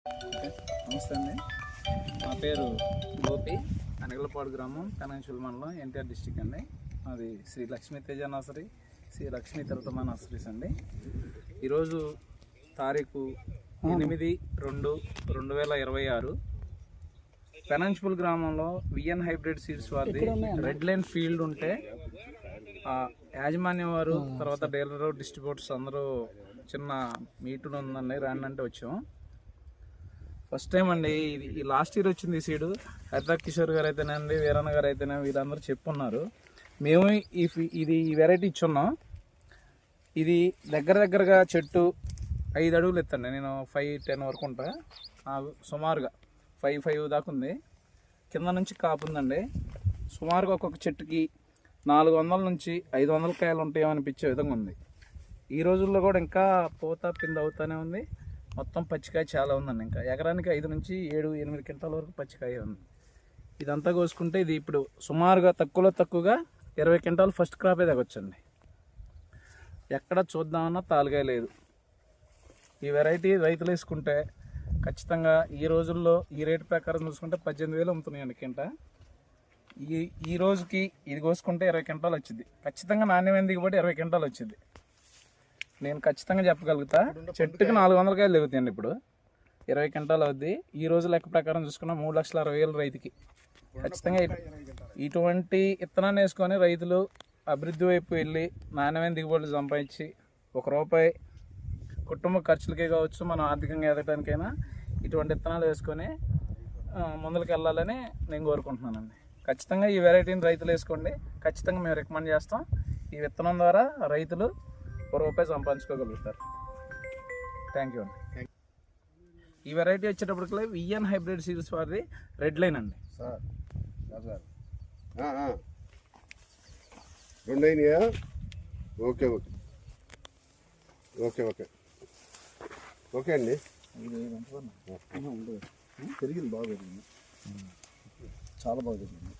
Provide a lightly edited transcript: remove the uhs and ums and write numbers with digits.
Okay, నమస్తే అండి. నా పేరు గోపి, అనగలపాడు గ్రామం, కనంచూల్ మండలం, ఎన్టీఆర్ డిస్టిక్ అండి. అది శ్రీ లక్ష్మీ తేజ నర్సరీ, శ్రీ లక్ష్మీ తిరుతమ నర్సరీస్ అండి. ఈరోజు తారీఖు 8/2/2026 పెనంచుల్ గ్రామంలో విఎన్ హైబ్రిడ్ సీడ్స్ వారిది రెడ్ లైన్ ఫీల్డ్ ఉంటే యాజమాన్యం వారు, తర్వాత డీలర్, డిస్ట్రిబ్యూటర్స్ అందరూ చిన్న మీటింగ్ ఉందండి, రండి అంటే వచ్చాము. ఫస్ట్ టైం అండి ఈ లాస్ట్ ఇయర్ వచ్చింది ఈ సీడు. హరిత కిషోర్ గారు అయితేనండి, వీరన్న గారు అయితేనే వీళ్ళందరూ చెప్పున్నారు. మేము ఈ వెరైటీ ఇచ్చున్నాం. ఇది దగ్గరగా చెట్టు 5 అడుగులు ఎత్తండి. నేను 5-10 వరకు ఉంటా, సుమారుగా 5 దాకా ఉంది. కింద నుంచి కాపు ఉందండి. సుమారుగా ఒక్కొక్క చెట్టుకి 400 నుంచి 500 కాయలు ఉంటాయో అనిపించే విధంగా ఉంది. ఈ రోజుల్లో కూడా ఇంకా పూత పిండి అవుతూనే ఉంది. మొత్తం పచ్చికాయ చాలా ఉందండి. ఇంకా ఎకరానికి 5 నుంచి 7-8 క్వింటాల వరకు పచ్చికాయ ఉంది. ఇదంతా కోసుకుంటే ఇది ఇప్పుడు సుమారుగా తక్కువగా 20 క్వింటాలు ఫస్ట్ క్రాపే తగ్గొచ్చండి. ఎక్కడ చూద్దామన్నా తాలుగాయ లేదు. ఈ వెరైటీ రైతులు వేసుకుంటే ఖచ్చితంగా ఈ రోజుల్లో ఈ రేటు ప్రకారం చూసుకుంటే 18,000 అమ్ముతున్నాయండి కింట. ఈ రోజుకి ఇది కోసుకుంటే 20 క్వింటాలు వచ్చింది. ఖచ్చితంగా నాణ్యమైన దిగుబడి 20 క్వింటాలు వచ్చింది. నేను ఖచ్చితంగా చెప్పగలుగుతా. చెట్టుకి 400 కాయలు దిగుతాయండి. ఇప్పుడు 20 క్వింటాలు అవుద్ది. ఈ రోజు లెక్క ప్రకారం చూసుకున్న 3,60,000 రైతుకి. ఖచ్చితంగా ఇటువంటి విత్తనాన్ని వేసుకొని రైతులు అభివృద్ధి వైపు వెళ్ళి నాణ్యమైన దిగుబడులు సంపాదించి ₹1 కుటుంబ ఖర్చులకే కావచ్చు, మనం ఆర్థికంగా ఎదగడానికైనా ఇటువంటి విత్తనాలు వేసుకొని ముందుకు వెళ్ళాలని నేను కోరుకుంటున్నానండి. ఖచ్చితంగా ఈ వెరైటీని రైతులు వేసుకోండి. ఖచ్చితంగా మేము రికమెండ్ చేస్తాం. ఈ విత్తనం ద్వారా రైతులు ₹1 సంపాదించుకోగలుగుతారు. థ్యాంక్ యూ అండి. ఈ వెరైటీ వచ్చేటప్పటికి విఎన్ హైబ్రిడ్ సీడ్స్ వారిది రెడ్ లైన్ అండి. సార్ రెండైనాయా? ఓకే అండి. పెరిగింది, బాగా పెరిగింది, చాలా బాగా పెరిగింది.